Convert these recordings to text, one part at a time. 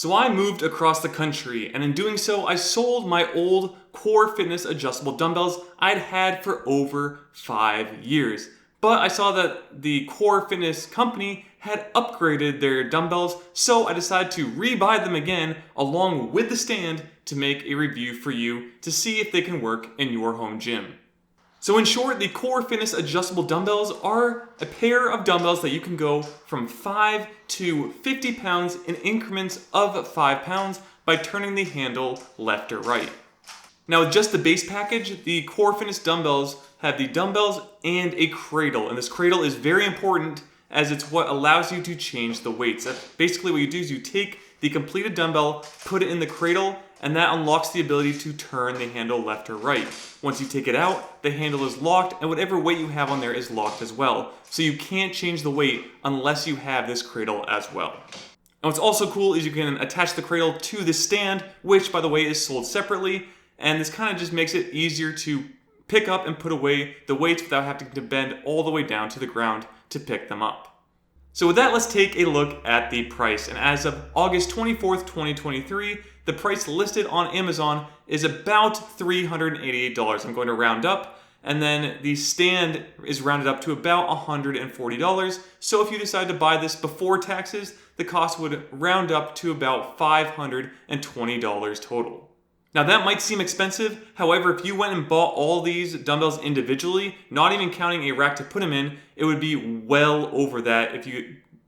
So I moved across the country, and in doing so, I sold my old Core Fitness adjustable dumbbells I'd had for over 5 years. But I saw that the Core Fitness company had upgraded their dumbbells, so I decided to rebuy them again along with the stand to make a review for you to see if they can work in your home gym. So in short, the Core Fitness adjustable dumbbells are a pair of dumbbells that you can go from 5 to 50 pounds in increments of 5 pounds by turning the handle left or right. Now with just the base package, the Core Fitness dumbbells have the dumbbells and a cradle. And this cradle is very important as it's what allows you to change the weights. Basically what you do is you take the completed dumbbell, put it in the cradle, and that unlocks the ability to turn the handle left or right. Once you take it out, the handle is locked, and whatever weight you have on there is locked as well. So you can't change the weight unless you have this cradle as well. And what's also cool is you can attach the cradle to the stand, which by the way is sold separately, and this kind of just makes it easier to pick up and put away the weights without having to bend all the way down to the ground to pick them up. So with that, let's take a look at the price. And as of August 24th, 2023, the price listed on Amazon is about $388. I'm going to round up. And then the stand is rounded up to about $140. So if you decide to buy this before taxes, the cost would round up to about $520 total. Now that might seem expensive, however, if you went and bought all these dumbbells individually, not even counting a rack to put them in, it would be well over that.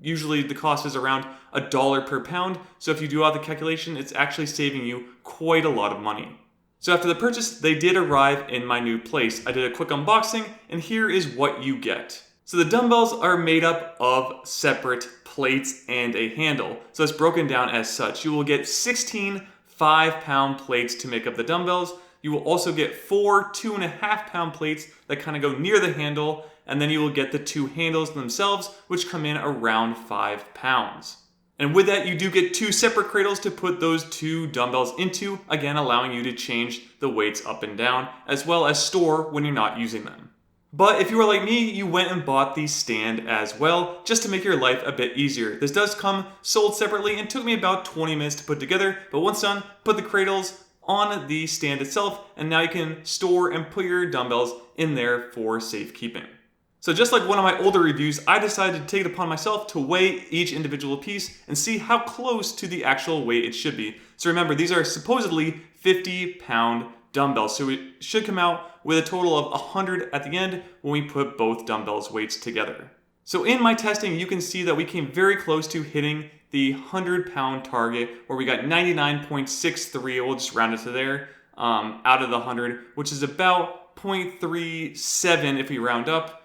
Usually the cost is around $1 per pound, so if you do all the calculation, it's actually saving you quite a lot of money. So after the purchase, they did arrive in my new place. I did a quick unboxing, and here is what you get. So the dumbbells are made up of separate plates and a handle, so it's broken down as such. You will get 16 5-pound plates to make up the dumbbells. You will also get 4 2.5-pound plates that kind of go near the handle, and then you will get the 2 handles themselves, which come in around 5 pounds. And with that, you do get 2 separate cradles to put those 2 dumbbells into, again allowing you to change the weights up and down, as well as store when you're not using them. But if you were like me, you went and bought the stand as well, just to make your life a bit easier. This does come sold separately and took me about 20 minutes to put together, but once done, put the cradles on the stand itself, and now you can store and put your dumbbells in there for safekeeping. So just like one of my older reviews, I decided to take it upon myself to weigh each individual piece and see how close to the actual weight it should be. So remember, these are supposedly 50-pound dumbbells, so it should come out with a total of 100 at the end when we put both dumbbells weights together. So in my testing, you can see that we came very close to hitting the 100-pound target, where we got 99.63, we'll just round it to there, out of the 100, which is about 0.37 if we round up,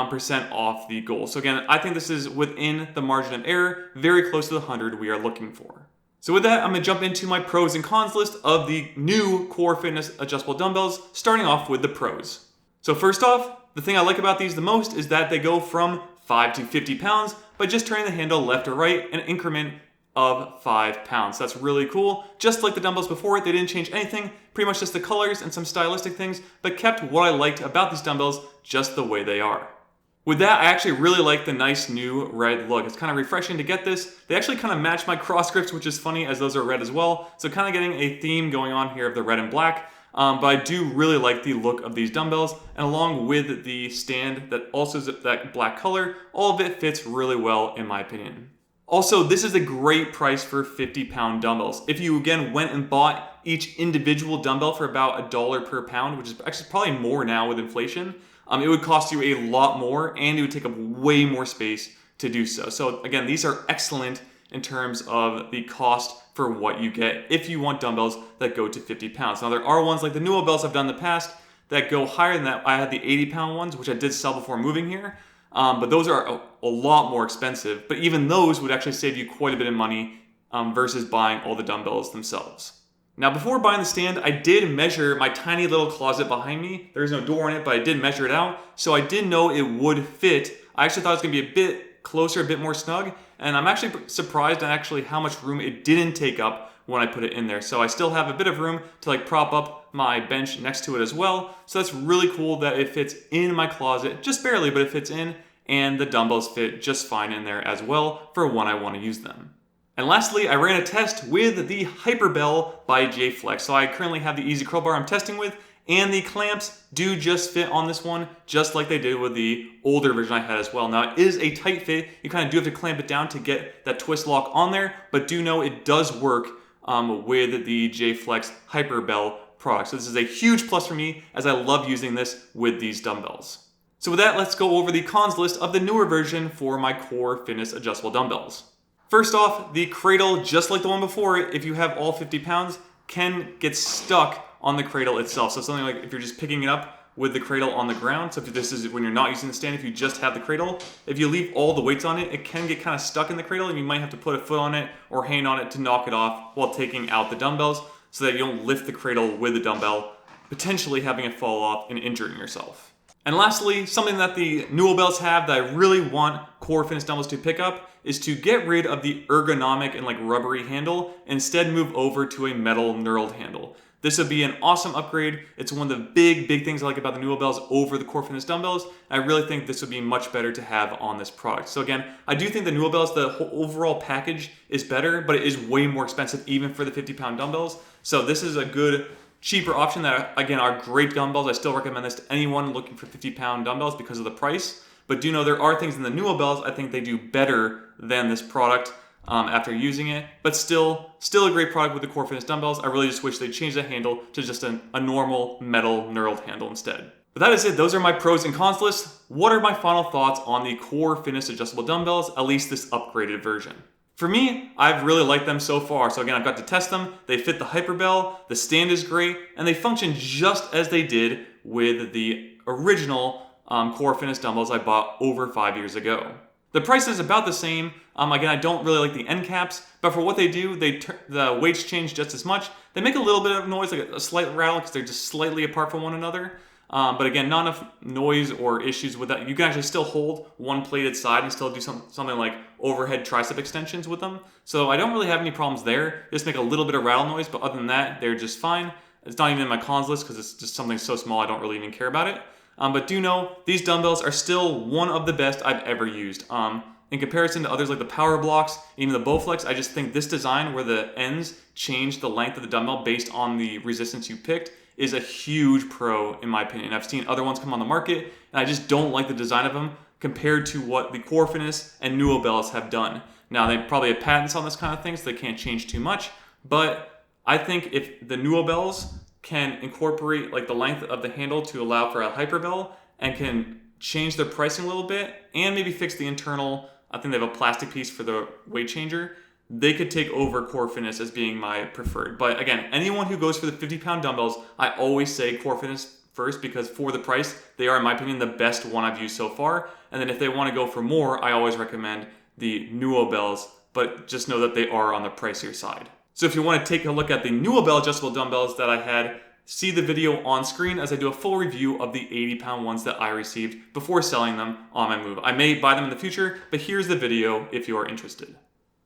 percent off the goal. So again, I think this is within the margin of error, very close to the 100 we are looking for. So with that, I'm going to jump into my pros and cons list of the new Core Fitness adjustable dumbbells, starting off with the pros. So first off, the thing I like about these the most is that they go from 5 to 50 pounds by just turning the handle left or right in an increment of 5 pounds. That's really cool. Just like the dumbbells before it, they didn't change anything, pretty much just the colors and some stylistic things, but kept what I liked about these dumbbells just the way they are. With that, I actually really like the nice new red look. It's kind of refreshing to get this. They actually kind of match my cross grips, which is funny as those are red as well. So kind of getting a theme going on here of the red and black. But I do really like the look of these dumbbells. And along with the stand that also is that black color, all of it fits really well in my opinion. Also, this is a great price for 50-pound dumbbells. If you again went and bought each individual dumbbell for about $1 per pound, which is actually probably more now with inflation, it would cost you a lot more, and it would take up way more space to do so. So again, these are excellent in terms of the cost for what you get if you want dumbbells that go to 50 pounds. Now there are ones like the Newell bells I've done in the past that go higher than that. I had the 80-pound ones, which I did sell before moving here, but those are a lot more expensive. But even those would actually save you quite a bit of money versus buying all the dumbbells themselves. Now before buying the stand, I did measure my tiny little closet behind me. There's no door in it, but I did measure it out. So I did know it would fit. I actually thought it was gonna be a bit closer, a bit more snug. And I'm actually surprised at actually how much room it didn't take up when I put it in there. So I still have a bit of room to like prop up my bench next to it as well. So that's really cool that it fits in my closet, just barely, but it fits in. And the dumbbells fit just fine in there as well for when I wanna use them. And lastly, I ran a test with the Hyperbell by J-Flex. So I currently have the Easy Curl Bar I'm testing with, and the clamps do just fit on this one, just like they did with the older version I had as well. Now, it is a tight fit. You kind of do have to clamp it down to get that twist lock on there, but do know it does work with the J-Flex Hyperbell product. So this is a huge plus for me, as I love using this with these dumbbells. So with that, let's go over the cons list of the newer version for my Core Fitness adjustable dumbbells. First off, the cradle, just like the one before it, if you have all 50 pounds, can get stuck on the cradle itself. So something like if you're just picking it up with the cradle on the ground, so if this is when you're not using the stand, if you just have the cradle, if you leave all the weights on it, it can get kind of stuck in the cradle, and you might have to put a foot on it or hand on it to knock it off while taking out the dumbbells, so that you don't lift the cradle with the dumbbell, potentially having it fall off and injuring yourself. And lastly, something that the Dumbbells have that I really want Core Fitness dumbbells to pick up is to get rid of the ergonomic and like rubbery handle, instead move over to a metal knurled handle. This would be an awesome upgrade. It's one of the big things I like about the Dumbbells over the Core Fitness dumbbells. I really think this would be much better to have on this product. So again, I do think the Dumbbells, the whole overall package is better, but it is way more expensive even for the 50-pound dumbbells. So this is a good, cheaper option that, again, are great dumbbells. I still recommend this to anyone looking for 50-pound dumbbells because of the price. But do know there are things in the Dumbbells I think they do better than this product after using it. But still a great product with the Core Fitness dumbbells. I really just wish they changed the handle to just a normal metal knurled handle instead. But that is it. Those are my pros and cons lists. What are my final thoughts on the Core Fitness adjustable dumbbells, at least this upgraded version? For me, I've really liked them so far. So again, I've got to test them. They fit the Hyperbell, the stand is great, and they function just as they did with the original Core Fitness dumbbells I bought over 5 years ago. The price is about the same. Again, I don't really like the end caps, but for what they do, the weights change just as much. They make a little bit of noise, like a slight rattle, because they're just slightly apart from one another. But again, not enough noise or issues with that. You can actually still hold one plated side and still do something like overhead tricep extensions with them. So I don't really have any problems there. They just make a little bit of rattle noise, but other than that, they're just fine. It's not even in my cons list because it's just something so small I don't really even care about it. But do know, these dumbbells are still one of the best I've ever used. In comparison to others like the Power Blocks, even the Bowflex, I just think this design where the ends change the length of the dumbbell based on the resistance you picked is a huge pro in my opinion. I've seen other ones come on the market and I just don't like the design of them compared to what the Core Fitness and Dumbbells have done. Now they probably have patents on this kind of thing so they can't change too much, but I think if the Dumbbells can incorporate like the length of the handle to allow for a Hyperbell and can change their pricing a little bit and maybe fix the internal, I think they have a plastic piece for the weight changer, they could take over Core Fitness as being my preferred. But again, anyone who goes for the 50-pound dumbbells, I always say Core Fitness first because for the price, they are, in my opinion, the best one I've used so far. And then if they want to go for more, I always recommend the Dumbbells, but just know that they are on the pricier side. So if you want to take a look at the Dumbbell adjustable dumbbells that I had, see the video on screen as I do a full review of the 80-pound ones that I received before selling them on my move. I may buy them in the future, but here's the video if you are interested.